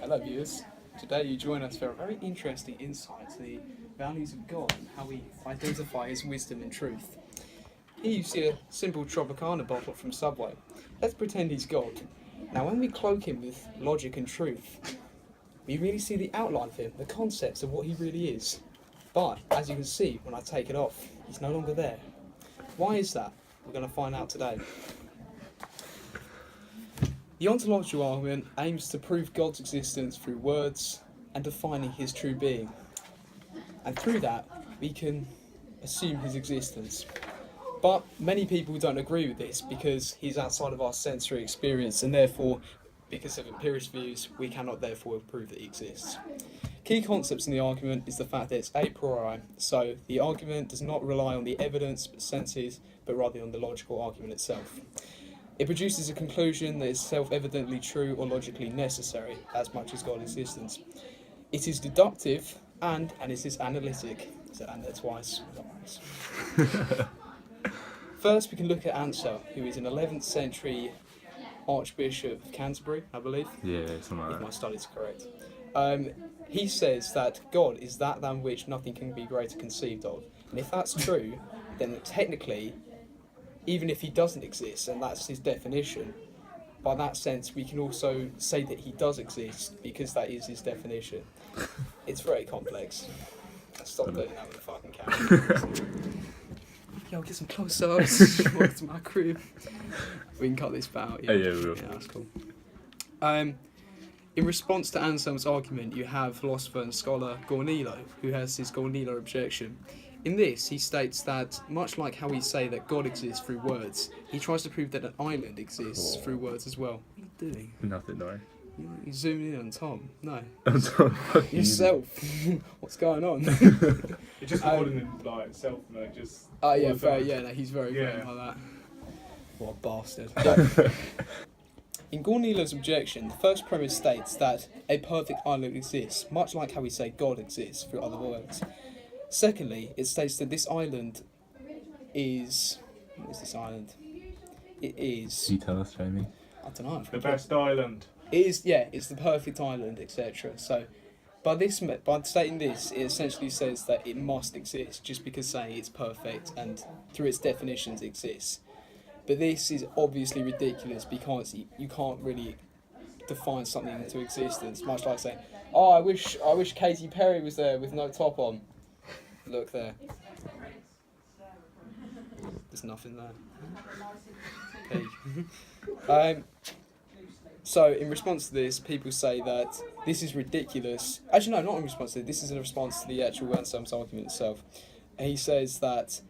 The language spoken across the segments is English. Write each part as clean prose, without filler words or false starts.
Hello viewers, today you join us for a very interesting insight to the values of God and how we identify His wisdom and truth. Here you see a simple Tropicana bottle from Subway. Let's pretend he's God. Now when we cloak him with logic and truth, we really see the outline of him, the concepts of what he really is. But, as you can see, when I take it off, he's no longer there. Why is that? We're going to find out today. The ontological argument aims to prove God's existence through words and defining his true being. And through that, we can assume his existence. But many people don't agree with this because he's outside of our sensory experience, and therefore, because of empiricist views, we cannot therefore prove that he exists. Key concepts in the argument is the fact that it's a priori, so the argument does not rely on the evidence, senses, but rather on the logical argument itself. It produces a conclusion that is self-evidently true or logically necessary, as much as God's existence. It is deductive and it is analytic. So and there twice. First, we can look at Anselm, who is an 11th century Archbishop of Canterbury, I believe. Yeah, something like if that. my studies are correct. He says that God is that than which nothing can be greater conceived of. And if that's true, then technically, even if he doesn't exist, and that's his definition, by that sense we can also say that he does exist because that is his definition. It's very complex. Stop doing that with the fucking camera. Yo, get some close-ups. Welcome to my crib. We can cut this bit out. Yeah, we will. Yeah, that's cool. In response to Anselm's argument, you have philosopher and scholar Gornilo, who has his Gornilo objection. In this, he states that, much like how we say that God exists through words, he tries to prove that an island exists through words as well. What are you doing? Nothing, no. You zooming in on Tom? No. I'm sorry. Yourself. What's going on? It's just recording him like itself, like just. Oh yeah, all the fair. time. Yeah, no, he's very Yeah. good like that. What a bastard. In Gornilo's objection, the first premise states that a perfect island exists, much like how we say God exists through other words. Secondly, it states that this island is... What is this island? It is... You tell us, Jamie. I don't know. The best island. It is, yeah, it's the perfect island, etc. So, by stating this, it essentially says that it must exist, just because saying it's perfect and through its definitions exists. But this is obviously ridiculous because you can't really define something into existence, much like saying, "Oh, I wish Katy Perry was there with no top on." Look there. There's nothing there. Okay. So, in response to this, people say that this is ridiculous. Actually, no, not in response to it. This is in response to the actual Anselm's argument itself. And he says that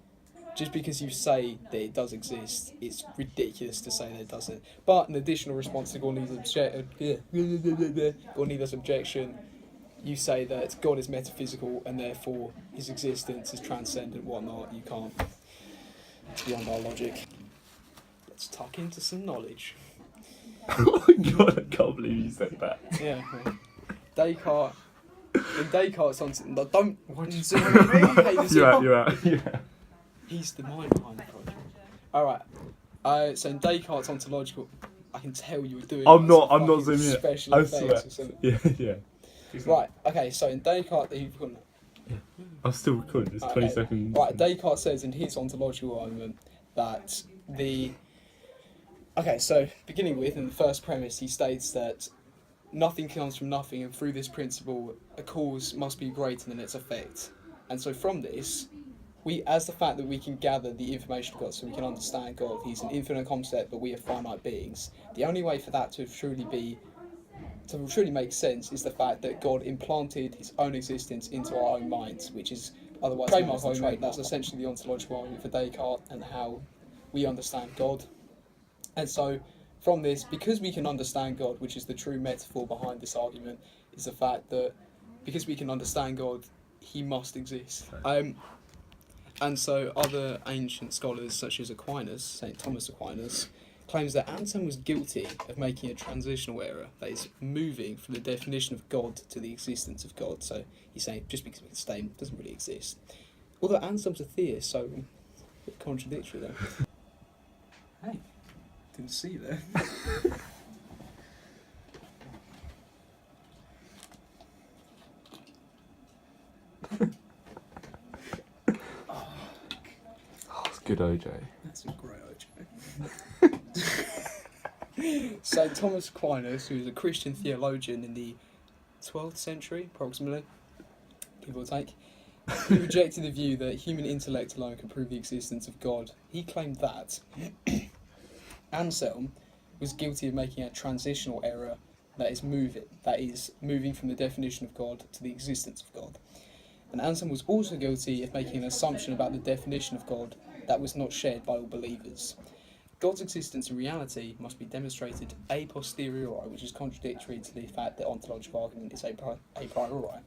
just because you say that it does exist, it's ridiculous to say that it doesn't. But an additional response to Gornilo's objection, you say that God is metaphysical and therefore his existence is transcendent, whatnot. You can't. It's beyond our logic. Let's tuck into some knowledge. Oh my god, I can't believe you said that. Yeah. Descartes. In Descartes' on don't zoom in. You're out. He's the mind behind the project. Alright. So in Descartes' ontological, I can tell you were doing. I'm not fucking zooming in. special I effects swear. or something. Yeah. Right. Okay. So in Descartes, you've got. I'm still recording, it's 20 seconds. Right. Descartes says in his ontological argument that the. Okay. So beginning with, in the first premise, he states that nothing comes from nothing, and through this principle, a cause must be greater than its effect. And so from this, as the fact that we can gather the information of God, so we can understand God, he's an infinite concept, but we are finite beings. The only way for that to truly make sense is the fact that God implanted his own existence into our own minds, which is otherwise known as the trait. That's essentially the ontological argument for Descartes and how we understand God. And so from this, because we can understand God, which is the true metaphor behind this argument, is the fact that because we can understand God, he must exist. And so other ancient scholars such as Aquinas, St. Thomas Aquinas, claims that Anselm was guilty of making a transitional error, that is, moving from the definition of God to the existence of God. So he's saying just because we can stay, it doesn't really exist. Although Anselm's a theist, so a bit contradictory there. Hey, didn't see you there. Good OJ. That's a great OJ. St. Thomas Aquinas, who was a Christian theologian in the 12th century, approximately, give or take, he rejected the view that human intellect alone could prove the existence of God. He claimed that Anselm was guilty of making a transitional error that is moving from the definition of God to the existence of God. And Anselm was also guilty of making an assumption about the definition of God that was not shared by all believers. God's existence in reality must be demonstrated a posteriori, which is contradictory to the fact that ontological argument is a priori.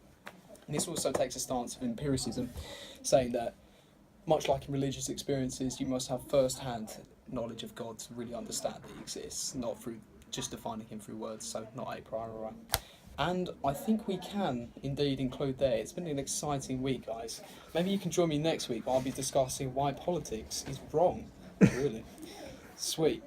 And this also takes a stance of empiricism, saying that, much like in religious experiences, you must have first-hand knowledge of God to really understand that He exists, not through just defining Him through words, so not a priori. And I think we can indeed include there. It's been an exciting week, guys. Maybe you can join me next week where I'll be discussing why politics is wrong. Really. Sweet.